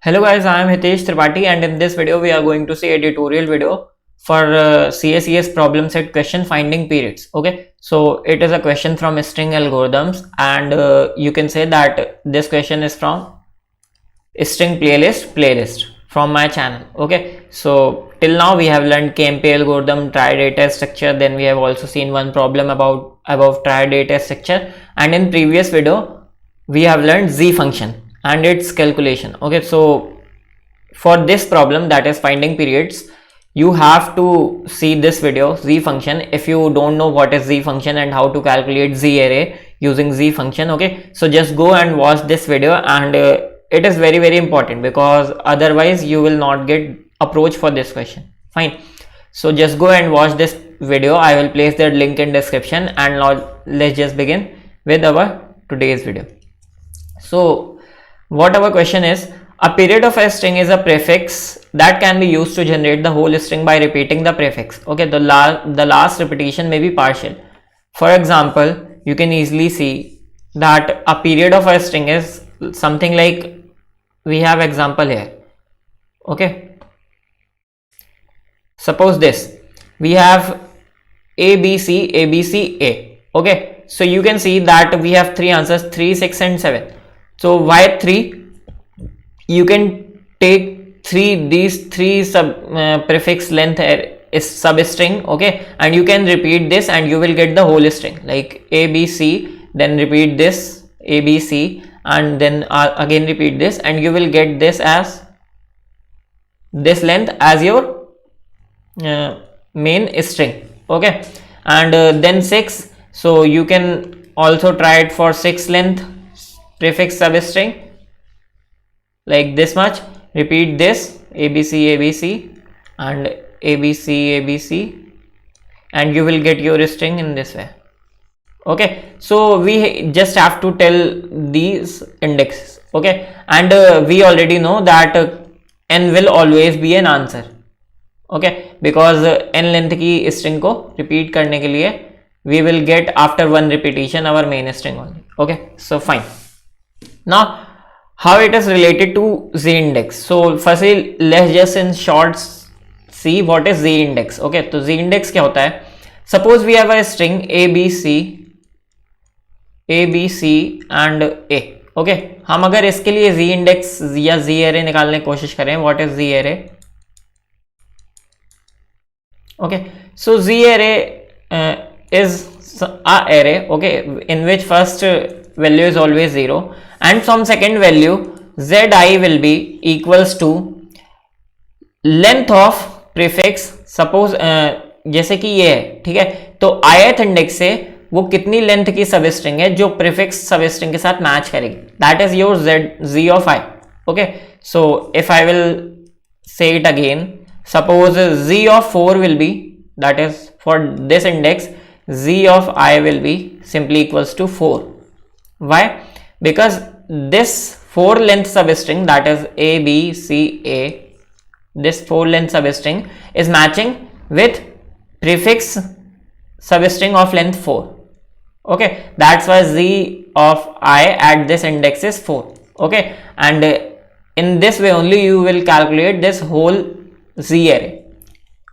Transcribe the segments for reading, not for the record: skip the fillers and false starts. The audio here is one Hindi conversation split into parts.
Hello guys, I am Hitesh Tripathi and in this video we are going to see a tutorial video for CACS problem set question finding periods. Okay, so it is a question from string algorithms and you can say that this question is from string playlist from my channel. Okay, so till now we have learned KMP algorithm, triad data structure, then we have also seen one problem about triad data structure, and in previous video we have learned Z function and its calculation. Okay, so for this problem, that is finding periods, you have to see this video Z function if you don't know what is Z function and how to calculate Z array using Z function. Okay, so just go and watch this video, and it is very important because otherwise you will not get approach for this question. Fine, so just go and watch this video. I will place the link in description, and now let's just begin with our today's video. So what our question is: a period of a string is a prefix that can be used to generate the whole string by repeating the prefix. Okay, the last repetition may be partial. For example, you can easily see that a period of a string is something like, we have example here. Okay, suppose this, we have ABC, ABC, A. Okay, so you can see that we have three answers, 3, 6 and 7. So why 3? You can take these three prefix length is substring. Okay, and you can repeat this and you will get the whole string like ABC, then repeat this ABC, and then again repeat this, and you will get this as this length as your main string. Okay, and then 6, so you can also try it for 6 length prefix substring like this much. Repeat this ABC, ABC and ABC, ABC, and you will get your string in this way. Okay, so we just have to tell these indexes. Okay, and we already know that n will always be an answer. Okay, because n length की string को repeat करने के लिए we will get after one repetition our main string only. Okay, so fine. Now how it is related to Z index. So firstly let's just in short see what is Z index. Okay, तो Z index क्या होता है? Suppose we have a string ABC and A. Okay, हम अगर इसके लिए Z index या Z array निकालने की कोशिश करें, what is Z array? Okay, so Z array is a array, okay, in which first value is always 0 and from second value Zi will be equals to length of prefix. Suppose जैसे कि ये है, ठीक है, तो ith इंडेक्स से वो कितनी लेंथ की सब स्ट्रिंग है जो प्रीफिक्स सब स्ट्रिंग के साथ मैच करेगी, that is your Z of I. Okay, so if I will say it again, suppose Z of 4 will be, that is for this index Z of I will be simply equals to 4. Why? Because this 4 length substring, that is A B C A, this 4 length substring is matching with prefix substring of length 4. Okay, that's why Z of I at this index is 4. Okay, and in this way only you will calculate this whole Z array.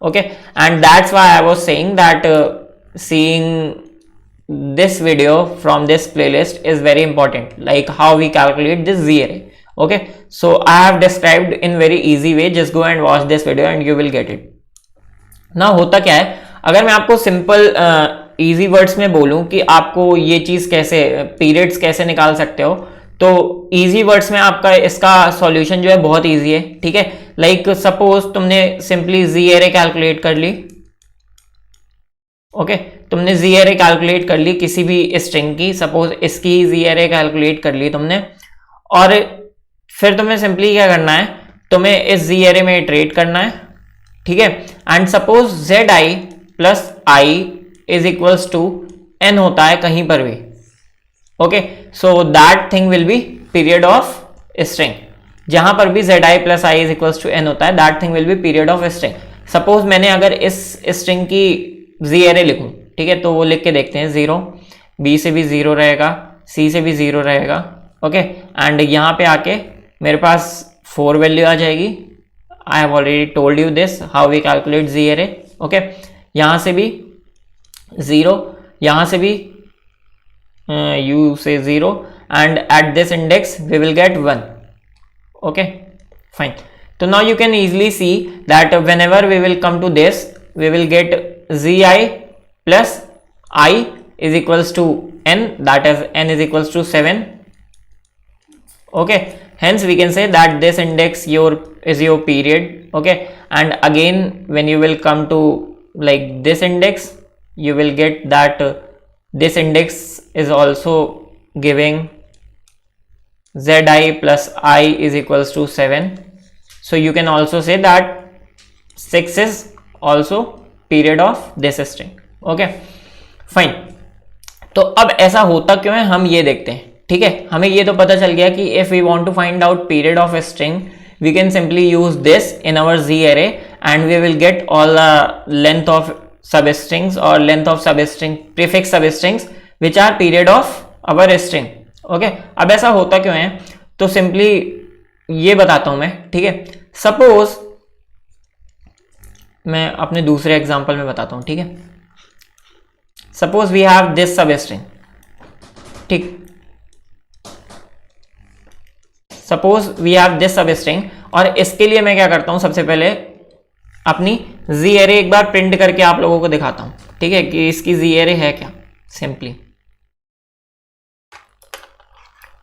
Okay, and that's why I was saying that seeing this video from this playlist is very important, like how we calculate this Z array. Okay, so I have described in very easy way, just go and watch this video and you will get it. Now होता क्या है, अगर मैं आपको सिंपल इजी वर्ड्स में बोलूं कि आपको ये चीज कैसे, पीरियड्स कैसे निकाल सकते हो, तो इजी वर्ड्स में आपका इसका सॉल्यूशन जो है बहुत इजी है. ठीक है, लाइक सपोज तुमने सिंपली Z array कैलकुलेट कर ली. ओके, तुमने Z array कैलकुलेट कर ली किसी भी स्ट्रिंग की, सपोज इसकी Z array कैलकुलेट कर ली तुमने, और फिर तुम्हें सिंपली क्या करना है, तुम्हें इस Z array में इटरेट करना है. ठीक है, and suppose Zi plus I is equals to n होता है कहीं पर भी. Okay, so that thing will be period of string. जहां पर भी Zi plus I is equals to n होता है, that thing will be period of string. Suppose मैंने अगर इस स्ट्रिंग की Z array लिखूं, ठीक है, तो वो लिख के देखते हैं. 0, B से भी 0 रहेगा, C से भी 0 रहेगा. ओके, एंड यहाँ पे आके मेरे पास 4 वैल्यू आ जाएगी. I have already told you this how we calculate Z array. Okay, यहाँ से भी 0, यहाँ से भी you say 0, and at this index we will get 1. Okay, fine. So now you can easily see that whenever we will come to this, we will get zi plus I is equals to n, that is n is equals to 7. Okay, hence we can say that this index is your period. Okay, and again when you will come to like this index, you will get that this index is also giving zi plus I is equals to 7. So you can also say that 6 is also period of this string. Okay, fine. तो अब ऐसा होता क्यों है हम ये देखते हैं. ठीक है, हमें ये तो पता चल गया कि if we want to find out period of a string, we can simply use this in our Z array and we will get all the length of substrings or length of substring, prefix substrings which are period of our string. Okay, अब ऐसा होता क्यों है, तो सिंपली ये बताता हूं मैं. ठीक है, सपोज मैं अपने दूसरे एग्जांपल में बताता हूं. ठीक है, suppose we have this substring. ठीक, suppose we have this substring और इसके लिए मैं क्या करता हूं, सबसे पहले अपनी जी एरे एक बार प्रिंट करके आप लोगों को दिखाता हूं. ठीक है, कि इसकी जी एरे है क्या सिंपली,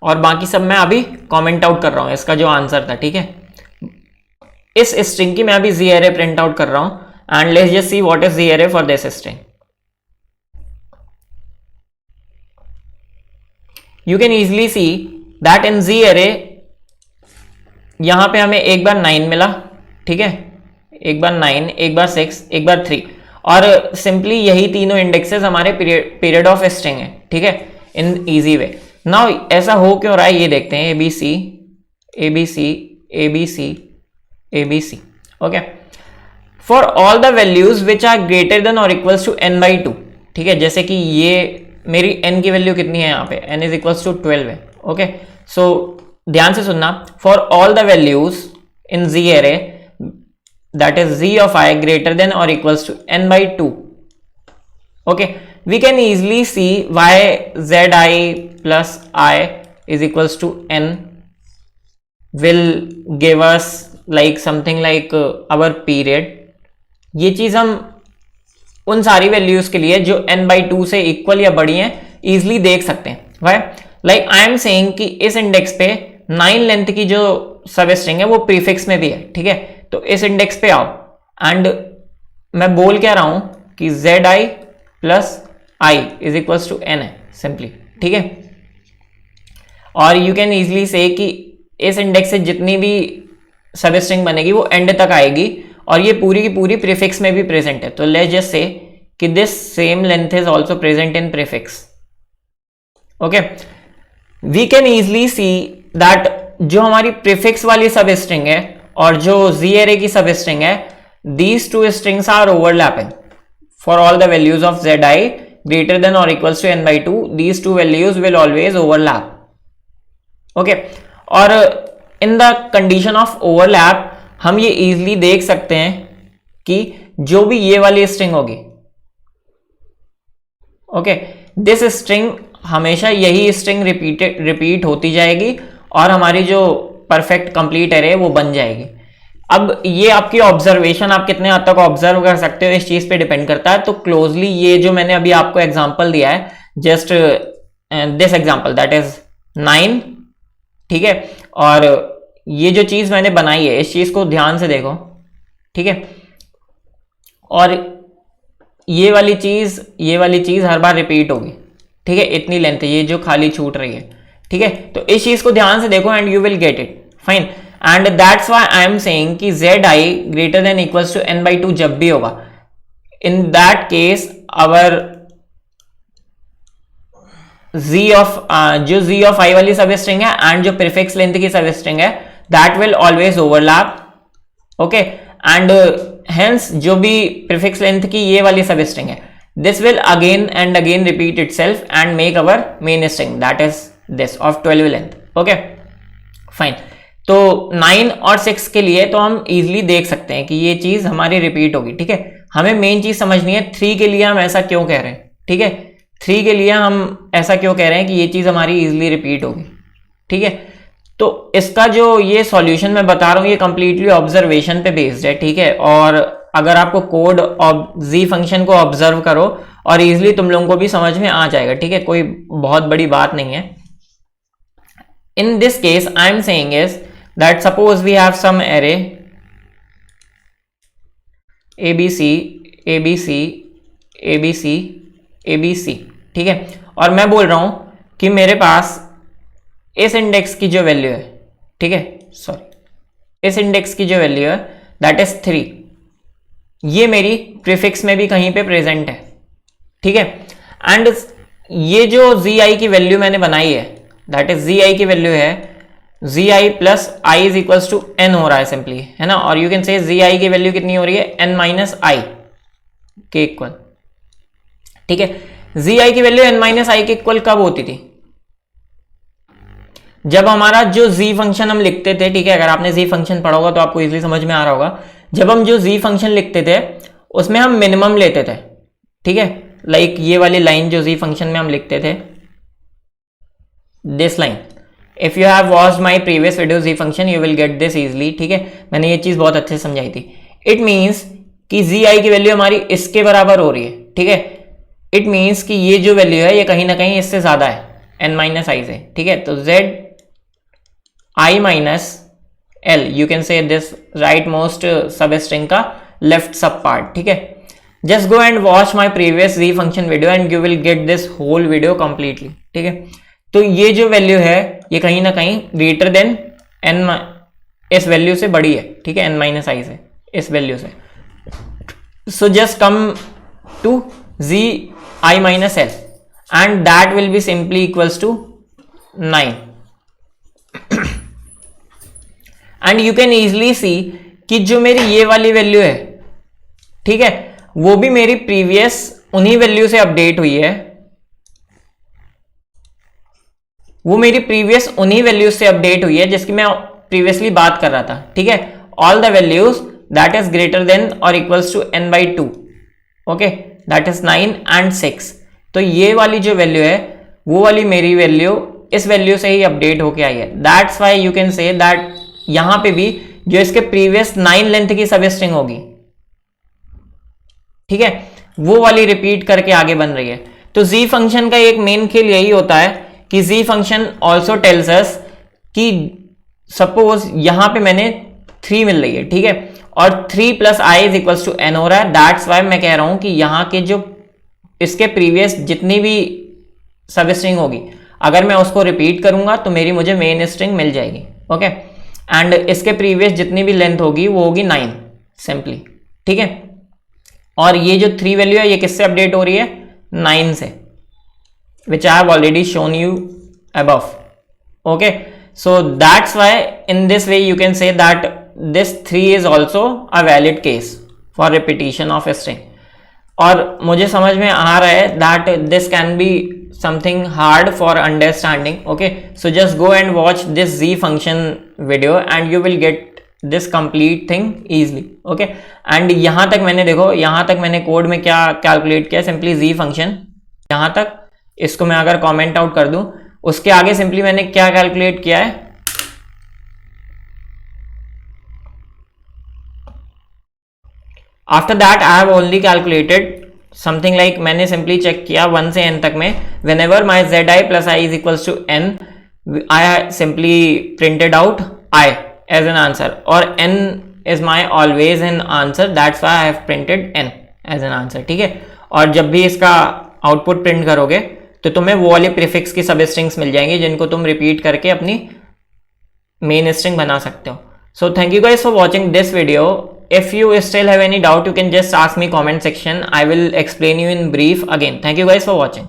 और बाकी सब मैं अभी कमेंट आउट कर रहा हूं इसका जो आंसर था. ठीक है, इस स्ट्रिंग की मैं अभी जी एरे प्रिंट आउट कर रहा हूं and let's just see what is Z array for this string. You can easily see that in Z array यहां पे हमें एक बार 9 मिला. ठीक है, एक बार 9, एक बार 6, एक बार 3, और सिंपली यही तीनों इंडेक्सेस हमारे पीरियड ऑफ स्ट्रिंग है. ठीक है, इन इजी वे. नाउ ऐसा हो क्यों रहा है ये देखते हैं. ABC ABC ABC ABC. Okay, for all the values which are greater than और इक्वल्स टू n/2. ठीक है, जैसे कि ये मेरी n की वैल्यू कितनी है, यहाँ पे n इज इक्वल्स टू 12 है. ओके, सो ध्यान से सुनना. For all the values in Z array that is z of I greater than or equals to n/2. Okay, we can easily see why zi plus I is equals to n will give us like something like our period. ये चीज हम उन सारी वैल्यूज के लिए जो n/2 से इक्वल या बड़ी हैं इजिली देख सकते हैं. Why? Like I am saying कि इस इंडेक्स पे 9 लेंथ की जो सब स्ट्रिंग है वो प्रीफिक्स में भी है. ठीक है, तो इस इंडेक्स पे आओ एंड मैं बोल क्या रहा हूं कि zi plus I is equals to n है सिंपली. ठीक है, और यू कैन इजीली से कि इस इंडेक्स से जितनी भी सब स्ट्रिंग बनेगी वो एंड तक आएगी और ये पूरी की पूरी प्रीफिक्स में भी प्रेजेंट है. तो लेट्स जस्ट से कि this same length is also present in prefix. Okay, we can easily see that जो हमारी प्रीफिक्स वाली सब स्ट्रिंग है और जो जी एरे की सब स्ट्रिंग है, these two strings are overlapping for all the values of zi greater than or equals to n/2. these two values will always overlap. okay, और in the condition of overlap हम ये इजीली देख सकते हैं कि जो भी ये वाली स्ट्रिंग होगी, ओके, दिस स्ट्रिंग हमेशा यही स्ट्रिंग रिपीट होती जाएगी और हमारी जो परफेक्ट कंप्लीट एरे वो बन जाएगी. अब ये आपकी ऑब्जर्वेशन, आप कितने हद तक ऑब्जर्व कर सकते हो इस चीज पे डिपेंड करता है. तो क्लोजली ये जो मैंने अभी आपको एग्जांपल दिया है, just this example that is 9. ठीक है, और ये जो चीज मैंने बनाई है इस चीज को ध्यान से देखो. ठीक है, और ये वाली चीज हर बार रिपीट होगी. ठीक है, इतनी लेंथ है ये जो खाली छूट रही है. ठीक है, तो इस चीज को ध्यान से देखो and you will get it. Fine, and that's why I am saying कि zi greater than equals to n/2 जब भी होगा, इन दैट केस आवर जो z ऑफ I वाली सब स्ट्रिंग है एंड जो प्रीफिक्स लेंथ की सब स्ट्रिंग है that will always overlap. Okay, and hence जो भी प्रीफिक्स लेंथ की ये वाली सब स्ट्रिंग है, this will again and again repeat itself and make our main string, that is this of 12 length. Okay, fine. तो 9 और 6 के लिए तो हम इजीली देख सकते हैं कि ये चीज हमारी रिपीट होगी, ठीक है। हमें मेन चीज समझनी है 3 के लिए हम ऐसा क्यों कह रहे हैं, ठीक है। 3 के लिए हम ऐसा क्यों कह रहे हैं कि ये चीज हमारी इजीली रिपीट होगी, ठीक है। तो इसका जो ये सॉल्यूशन मैं बता रहा हूं ये कंप्लीटली ऑब्जर्वेशन पे बेस्ड है, ठीक है। और अगर आपको कोड जी फंक्शन को ऑब्जर्व करो और इजीली तुम लोगों को भी समझ में आ जाएगा, ठीक है, कोई बहुत बड़ी बात नहीं है। In this case I am saying is that suppose we have some array ABC ABC ABC ABC, ठीक है। और मैं बोल रहा हूं कि मेरे पास इस इंडेक्स की जो वैल्यू है, ठीक है, सॉरी, इस इंडेक्स की जो वैल्यू है दैट इज 3, ये मेरी प्रीफिक्स में भी कहीं पे प्रेजेंट है, ठीक है। एंड ये जो zi की वैल्यू मैंने बनाई है दैट इज zi की वैल्यू है zi plus i is equals to n हो रहा है सिंपली, है ना। और यू कैन से zi की वैल्यू कितनी हो रही है n माइनस आई के इक्वल, ठीक है। zi की वैल्यू n माइनस आई के इक्वल कब होती थी, जब हमारा जो z फंक्शन हम लिखते थे, ठीक है। अगर आपने z फंक्शन पढ़ा होगा तो आपको इजीली समझ में आ रहा होगा। जब हम जो z फंक्शन लिखते थे उसमें हम मिनिमम लेते थे, ठीक है। लाइक ये वाली लाइन जो z फंक्शन में हम लिखते थे, this line, if you have watched my previous video z function you will get this easily, ठीक है। मैंने ये चीज बहुत अच्छे से समझाई थी। इट मीन्स कि zi की वैल्यू हमारी इसके बराबर हो रही है, ठीक है। इट मीन्स कि ये जो वैल्यू है ये कहीं ना कहीं इससे ज्यादा है n माइनस आई से, ठीक है। तो z i minus l, you can say this rightmost substring का लेफ्ट सब पार्ट, ठीक है। Just go and watch my previous z function video and you will get this whole video completely, ठीक है। तो ये जो वैल्यू है ये कहीं ना कहीं ग्रेटर देन n, इस वैल्यू से बड़ी है, ठीक है, n माइनस आई से, इस वैल्यू से। So just come to zi minus l and that will be simply equals to 9 and you can easily see कि जो मेरी ये वाली वैल्यू है, ठीक है, वो भी मेरी प्रीवियस उन्हीं वैल्यू से अपडेट हुई है, वो मेरी प्रीवियस उन्हीं वैल्यूज से अपडेट हुई है जिसकी मैं प्रीवियसली बात कर रहा था, ठीक है। All the values that is greater than और equals to n/2, okay, that is 9 and 6। तो ये वाली जो वैल्यू है वो वाली मेरी वैल्यू इस वैल्यू से ही अपडेट होके आई है। That's why you can say that यहां पे भी जो इसके प्रीवियस 9 लेंथ की सब स्ट्रिंग होगी, ठीक है, वो वाली रिपीट करके आगे बन रही है। तो z फंक्शन का एक मेन खेल यही होता है कि z function also tells us कि सपोज यहां पे मैंने 3 मिल रही है, ठीक है, और 3 plus i is equals to n हो रहा है। दैट्स वाई मैं कह रहा हूं कि यहां के जो इसके प्रीवियस जितनी भी सब स्ट्रिंग होगी अगर मैं उसको रिपीट करूंगा तो मेरी मुझे मेन स्ट्रिंग मिल जाएगी, ओके। एंड इसके प्रीवियस जितनी भी लेंथ होगी वो होगी 9 सिंपली, ठीक है। और ये जो 3 वैल्यू है ये किससे अपडेट हो रही है, 9 से, which I have already shown you above, okay. So that's why in this way you can say that this 3 is also a valid case for repetition of a string. और मुझे समझ में आ रहा है that this can be something hard for understanding, okay, so just go and watch this z function video and you will get this complete thing easily, okay। and यहां तक मैंने देखो, यहां तक मैंने कोड में क्या कैलकुलेट किया, सिंपली z फंक्शन यहां तक, इसको मैं अगर कमेंट आउट कर दूं, उसके आगे सिंपली मैंने क्या कैलकुलेट किया है, after that I have only calculated something like, मैंने सिंपली चेक किया 1 से n तक में, whenever my zi plus i is equals to n, I simply printed out i as an answer, और n is my always an answer, that's why I have printed n as an answer, ठीक है। और जब भी इसका आउटपुट प्रिंट करोगे तो तुम्हें वो वाले प्रीफिक्स की सब स्ट्रिंग्स मिल जाएंगी जिनको तुम रिपीट करके अपनी मेन स्ट्रिंग बना सकते हो। So thank you guys for watching this video. If you still have any doubt, you can just ask me comment section. I will explain you in brief again. Thank you guys for watching.